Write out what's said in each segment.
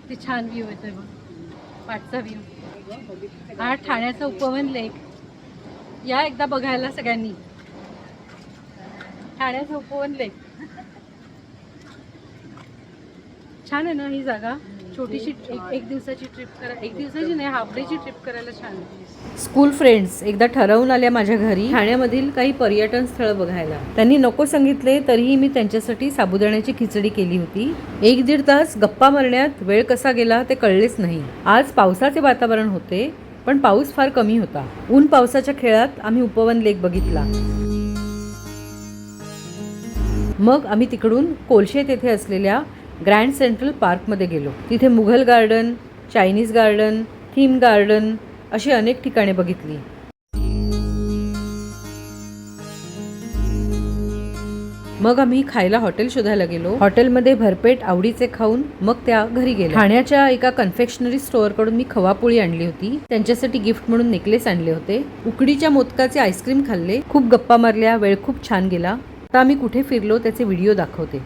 ते छान व्ह्यू येतोय बघ, पाठचा व्ह्यू. हा ठाण्याचा उपवन लेक. या एकदा बघायला सगळ्यांनी. ठाण्याचा उपवन लेक छान आहे ना ही जागा. छोटीशी एक दिवसाची ट्रिप करा, एक दिवसाची नाही, हाफ डेची ट्रिप करायला छान आहे. स्कूल फ्रेंड्स एकदा ठरवून आल्या माझ्या घरी ठाण्यामधील काही पर्यटन स्थळं बघायला. त्यांनी नको सांगितले तरीही मी त्यांच्यासाठी साबुदाण्याची खिचडी केली होती. 1-1.5 तास गप्पा मारण्यात वेळ कसा गेला ते कळलेच नाही. आज पावसाचे वातावरण होते पण पाऊस फार कमी होता. ऊन पावसाच्या खेळात आम्ही उपवन लेक बघितला. मग आम्ही तिकडून कोलशेत येथे असलेल्या ग्रँड सेंट्रल पार्कमध्ये गेलो. तिथे Mughal garden, Chinese garden, theme garden अशी अनेक ठिकाणे बघितली. मग आम्ही खायला हॉटेल शोधायला गेलो. हॉटेलमध्ये भरपेट आवडीचे खाऊन मग त्या घरी गेलो. ठाण्याच्या एका कन्फेक्शनरी स्टोअरकडून मी खवापोळी आणली होती. त्यांच्यासाठी गिफ्ट म्हणून नेकलेस आणले होते. उकडीच्या मोदकाचे आईस्क्रीम खाल्ले. खूप गप्पा मारल्या. वेळ खूप छान गेला. आता आम्ही कुठे फिरलो त्याचे व्हिडिओ दाखवते.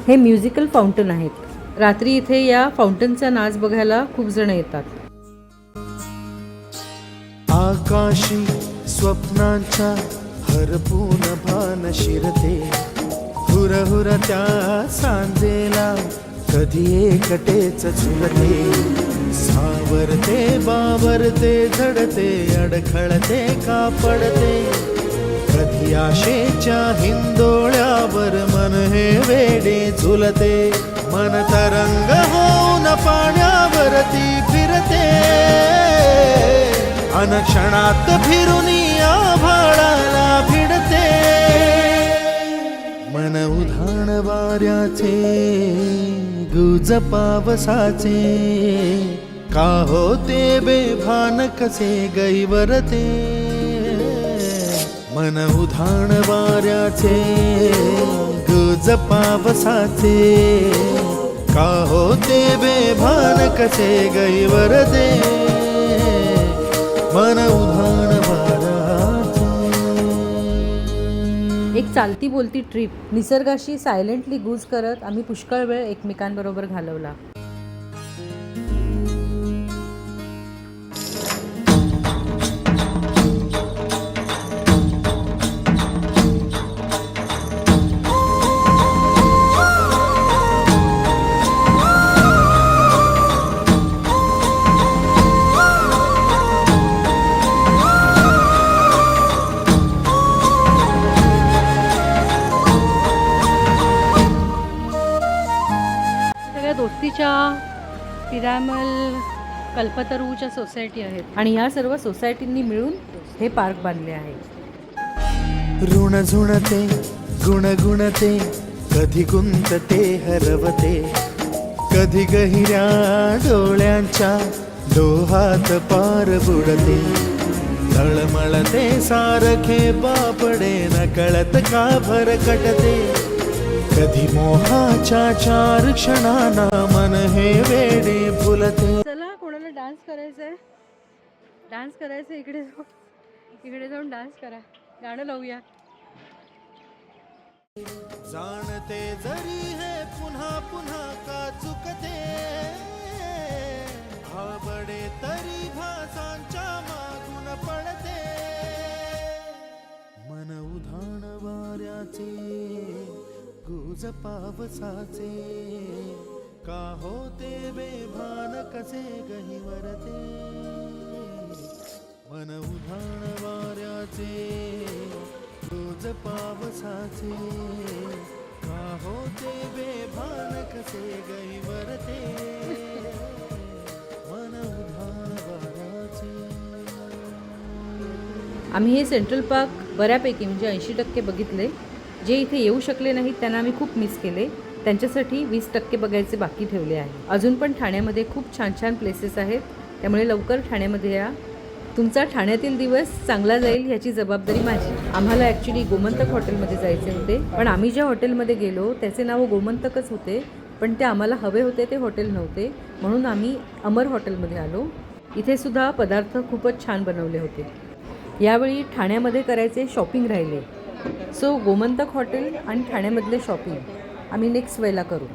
हे म्युझिकल फाउंटन आहेत. रात्री इथे या फाउंटनचा नाच बघायला खूप जण येतात. आकाशी स्वप्नांच्या हरपून भान शिरते. हुरहुर त्या सांजेला कधी एकटेच झुलते. सावरते बावरते झडते अडखळते का पडते. कधी आशेच्या हिंदोळ्यावर मन हे वेडे झुलते. मन तरंग होऊन पाण्यावरती फिरते. अनक्षणात फिरून आभाळाला भिडते. मन उधाण वाऱ्याचे गुज पावसाचे. का होते बेभान कसे गैवरते. मन उधाण वाऱ्याचे गुज पावसाचे. का होते बेभान कसे गैवरते. मन उधाण वाऱ्याचे. एक चालती बोलती ट्रिप निसर्गाशी सायलेंटली गुज करत आम्ही पुष्कळ वेळ एकमेकांबरोबर घालवला. दोस्तीच्या पिरामल कल्पतरूच्या सोसायटी आहेत आणि या सर्व सोसायटींनी मिळून हे पार्क बांधले आहे. ऋण झुणते गुणगुणते कधी गुंतते हरवते. कधी गहिऱ्या डोळ्यांच्या डोहात पार बुडते. तळमळते सारखे बापडे नकळत का भरकटते. कधी मोहाच्या 4 क्षणांना मन हे वेडे फुलते. चला कोणाला डान्स करायचंय, डान्स करायचं इकडे जाऊन डान्स करा. गाणं लावूया. जाणते जरी हे पुन्हा पुन्हा का चुकते. आवडे तरी भासांच्या मागून पडते. मन उधाण वाऱ्याचे गुज पावसाचे. का होते बेभान कसे गहिवरते. मन उधाण वाऱ्याचे गुज पावसाचे. का होते बेभान कसे गहिवरते. मन उधाण वाऱ्याचे. आम्ही हे सेंट्रल पार्क बऱ्यापैकी म्हणजे 80% बघितले. जे इथे येऊ शकले नाहीत त्यांना आम्ही खूप मिस केले. त्यांच्यासाठी 20% बघायचे बाकी ठेवले आहे. अजून पण ठाण्यामध्ये खूप छान छान प्लेसेस आहेत. त्यामुळे लवकर ठाण्यामध्ये या. तुमचा ठाण्यातील दिवस चांगला जाईल याची जबाबदारी माझी. आम्हाला ॲक्च्युली गोमंतक हॉटेलमध्ये जायचे होते, पण आम्ही ज्या हॉटेलमध्ये गेलो त्याचे नाव गोमंतकच होते, पण ते आम्हाला हवे होते ते हॉटेल नव्हते, म्हणून आम्ही अमर हॉटेलमध्ये आलो. इथे सुद्धा पदार्थ खूपच छान बनवले होते. यावेळी ठाण्यामध्ये करायचे शॉपिंग राहिले. सो गोमंतक हॉटेल आणि ठाण्यामधले शॉपिंग आम्ही नेक्स्ट वेळेला करू.